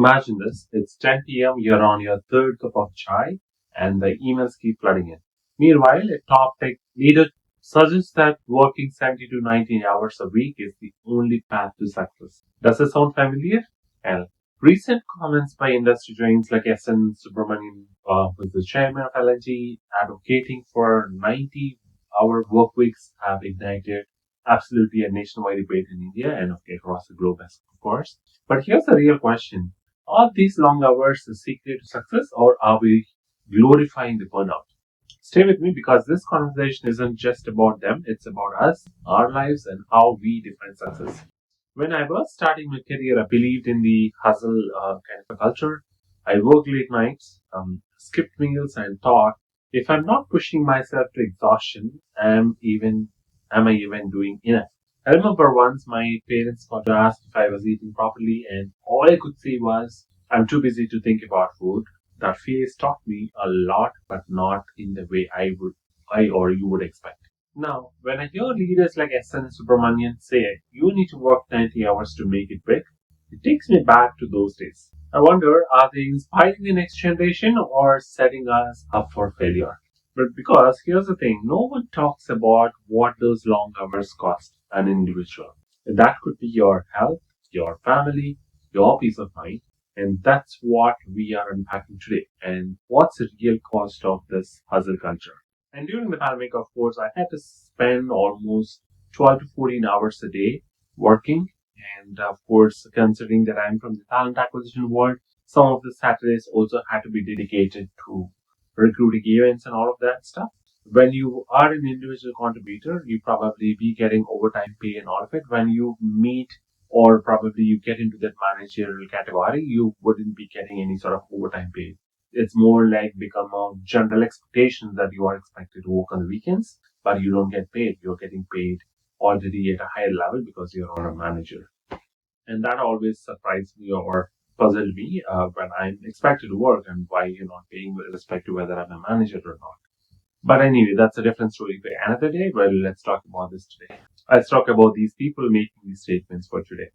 Imagine this, it's 10 p.m., you're on your third cup of chai, and the emails keep flooding in. Meanwhile, a top tech leader suggests that working 70 to 90 hours a week is the only path to success. Does it sound familiar? Well, recent comments by industry giants like SN Subramanian, who is the chairman of LNG, advocating for 90-hour work weeks have ignited absolutely a nationwide debate in India and across the globe, of course. But here's the real question. Are these long hours the secret to success, or are we glorifying the burnout? Stay with me because this conversation isn't just about them, it's about us, our lives, and how we define success. When I was starting my career, I believed in the hustle kind of a culture. I worked late nights, skipped meals, and thought if I'm not pushing myself to exhaustion, am I even doing enough? I remember once my parents got to ask if I was eating properly, and all I could say was, I'm too busy to think about food. That phase taught me a lot, but not in the way I or you would expect. Now, when I hear leaders like SN Subramanian say, you need to work 90 hours to make it big, it takes me back to those days. I wonder, are they inspiring the next generation or setting us up for failure? But because here's the thing, no one talks about what those long hours cost an individual. That could be your health, your family, your peace of mind. And that's what we are unpacking today. And what's the real cost of this hustle culture? And during the pandemic, of course, I had to spend almost 12 to 14 hours a day working. And of course, considering that I'm from the talent acquisition world, some of the Saturdays also had to be dedicated to recruiting events and all of that stuff. When you are an individual contributor, you probably be getting overtime pay and all of it. When you meet or probably you get into that managerial category, you wouldn't be getting any sort of overtime pay. It's more like become a general expectation that you are expected to work on the weekends, but you don't get paid. You're getting paid already at a higher level because you're on a manager. And that always surprised me or puzzled me when I'm expected to work and why you're not paying with respect to whether I'm a manager or not. But anyway, that's a different story for another day. Well, let's talk about this today. Let's talk about these people making these statements for today.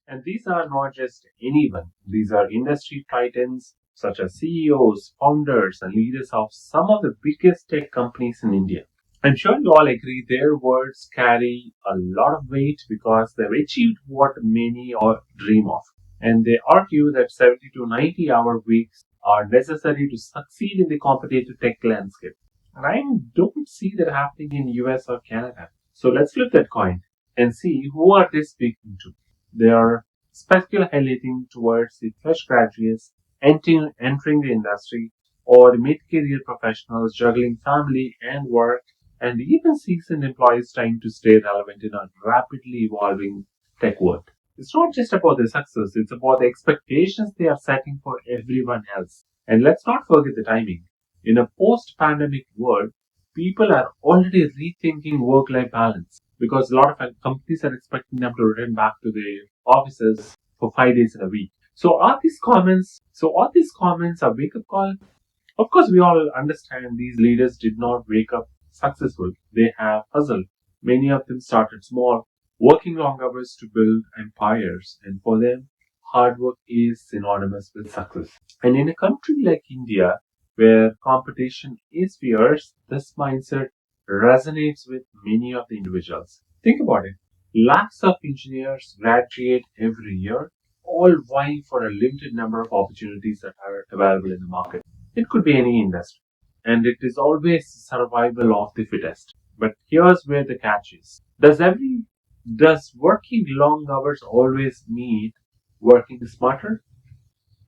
And these are not just anyone. These are industry titans such as CEOs, founders, and leaders of some of the biggest tech companies in India. I'm sure you all agree their words carry a lot of weight because they've achieved what many all dream of. And they argue that 70 to 90 hour weeks are necessary to succeed in the competitive tech landscape. And I don't see that happening in US or Canada. So let's flip that coin and see who are they speaking to. They are specifically highlighting towards the fresh graduates entering the industry or the mid-career professionals juggling family and work and even seasoned employees trying to stay relevant in a rapidly evolving tech world. It's not just about their success, it's about the expectations they are setting for everyone else. And let's not forget the timing. In a post-pandemic world, people are already rethinking work-life balance because a lot of companies are expecting them to return back to their offices for 5 days in a week. So are these comments a wake-up call? Of course, we all understand these leaders did not wake up successful. They have hustled. Many of them started small, working long hours to build empires, and for them, hard work is synonymous with success. And in a country like India, where competition is fierce, this mindset resonates with many of the individuals. Think about it. Lakhs of engineers graduate every year, all vying for a limited number of opportunities that are available in the market. It could be any industry, and it is always survival of the fittest. But here's where the catch is. Does working long hours always mean working smarter?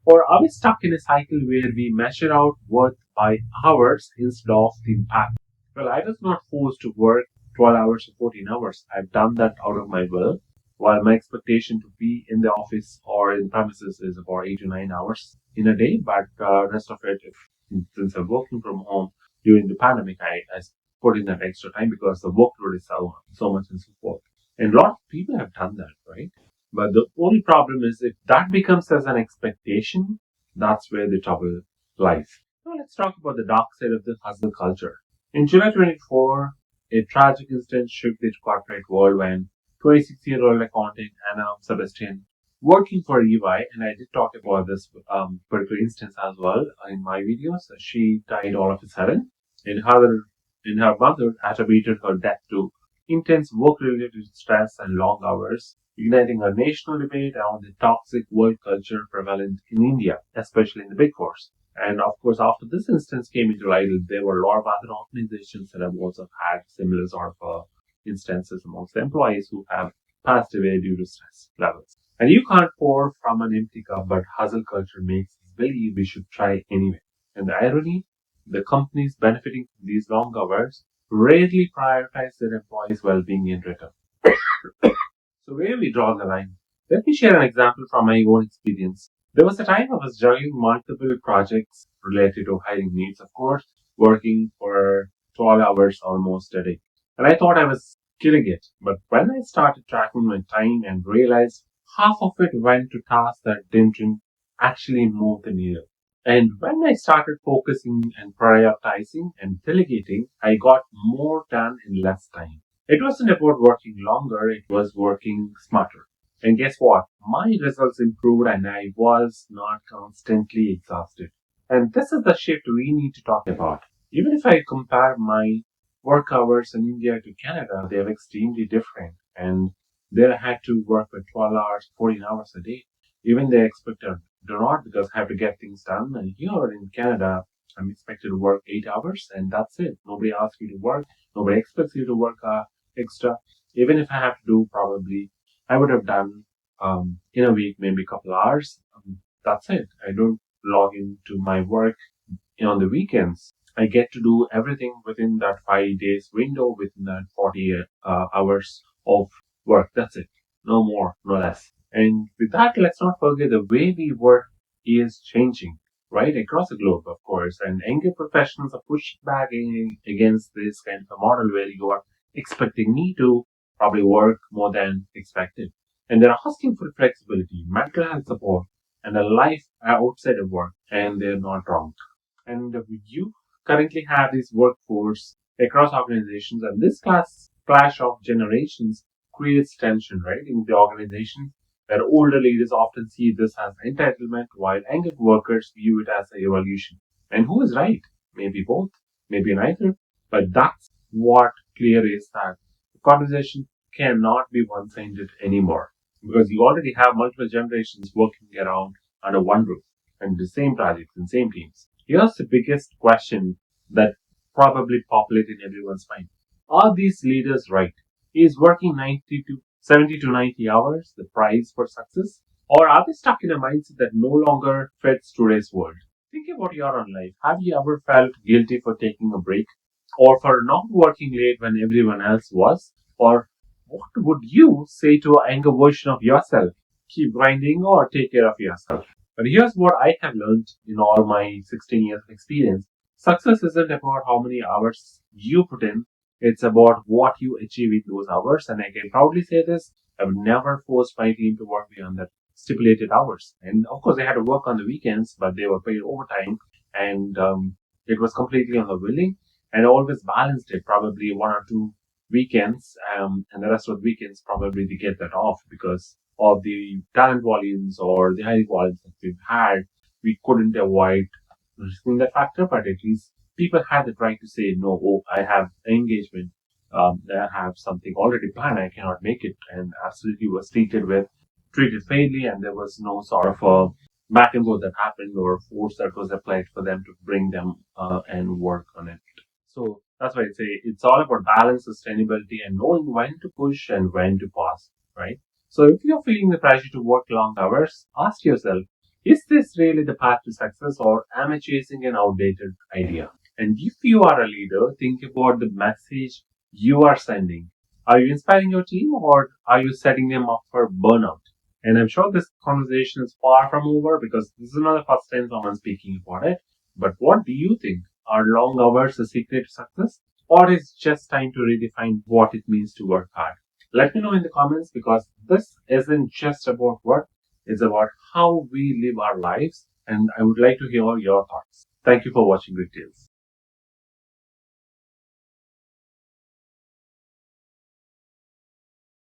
Or are we stuck in a cycle where we measure out worth by hours instead of the impact? Well, I was not forced to work 12 hours or 14 hours. I've done that out of my will, while my expectation to be in the office or in premises is about 8 to 9 hours in a day. But rest of it, since I'm working from home during the pandemic, I put in that extra time because the workload is so much and so forth. And a lot of people have done that, right? But the only problem is if that becomes as an expectation, that's where the trouble lies. Now let's talk about the dark side of the hustle culture. In July 24, a tragic incident shook the corporate world when 26-year-old accountant Anna Sebastian working for EY, and I did talk about this particular instance as well in my videos. She died all of a sudden, and her mother attributed her death to intense work-related stress and long hours, igniting a national debate around the toxic work culture prevalent in India, especially in the Big Fours. And of course, after this instance came into light, there were a lot of other organizations that have also had similar sort of instances amongst the employees who have passed away due to stress levels. And you can't pour from an empty cup, but hustle culture makes us believe we should try anyway. And the irony, the companies benefiting from these long hours rarely prioritize their employees' well-being in return. So where we draw the line? Let me share an example from my own experience. There was a time I was juggling multiple projects related to hiring needs, of course, working for 12 hours almost a day. And I thought I was killing it. But when I started tracking my time and realized half of it went to tasks that didn't actually move the needle. And when I started focusing and prioritizing and delegating, I got more done in less time. It wasn't about working longer, it was working smarter. And guess what? My results improved and I was not constantly exhausted. And this is the shift we need to talk about. Even if I compare my work hours in India to Canada, they are extremely different. And there I had to work for 12 hours, 14 hours a day. Even they expected do not because I have to get things done. And here in Canada, I'm expected to work 8 hours and that's it. Nobody asks you to work. Nobody expects you to work extra. Even if I have to do probably, I would have done in a week, maybe a couple hours. That's it. I don't log into my work on the weekends. I get to do everything within that 5 days window, within that 40 hours of work. That's it. No more, no less. And with that, let's not forget the way we work is changing, right? Across the globe, of course. And younger professionals are pushing back against this kind of a model where you are expecting me to probably work more than expected. And they're asking for flexibility, mental health support, and a life outside of work. And they're not wrong. And you currently have this workforce across organizations, and this clash of generations creates tension, right, in the organizations where older leaders often see this as entitlement while younger workers view it as an evolution. And who is right? Maybe both, maybe neither. But that's what clear is that the conversation cannot be one-sided anymore because you already have multiple generations working around under one roof and the same projects and same teams. Here's the biggest question that probably populated in everyone's mind. Are these leaders right? Is working 90 to 70 to 90 hours the price for success? Or are they stuck in a mindset that no longer fits today's world? Think about your own life. Have you ever felt guilty for taking a break? Or for not working late when everyone else was? Or what would you say to a younger version of yourself? Keep grinding or take care of yourself. But here's what I have learned in all my 16 years of experience. Success isn't about how many hours you put in. It's about what you achieve in those hours. And I can proudly say this. I've never forced my team to work beyond that stipulated hours. And of course, they had to work on the weekends, but they were paid overtime. And it was completely on the willing. And I always balanced it, probably 1 or 2 weekends. And the rest of the weekends, probably they get that off because of the talent volumes or the hiring volumes that we've had. We couldn't avoid risking that factor, but at least people had the right to say, no, oh, I have engagement. I have something already planned. I cannot make it. And absolutely was treated fairly. And there was no sort of a back and forth that happened or force that was applied for them to bring them and work on it. So that's why I say it's all about balance, sustainability, and knowing when to push and when to pause, right? So if you're feeling the pressure to work long hours, ask yourself, is this really the path to success or am I chasing an outdated idea? And if you are a leader, think about the message you are sending. Are you inspiring your team or are you setting them up for burnout? And I'm sure this conversation is far from over because this is not the first time someone's speaking about it. But what do you think? Are long hours the secret to success? Or is it just time to redefine what it means to work hard? Let me know in the comments because this isn't just about work. It's about how we live our lives. And I would like to hear your thoughts. Thank you for watching Great Tales.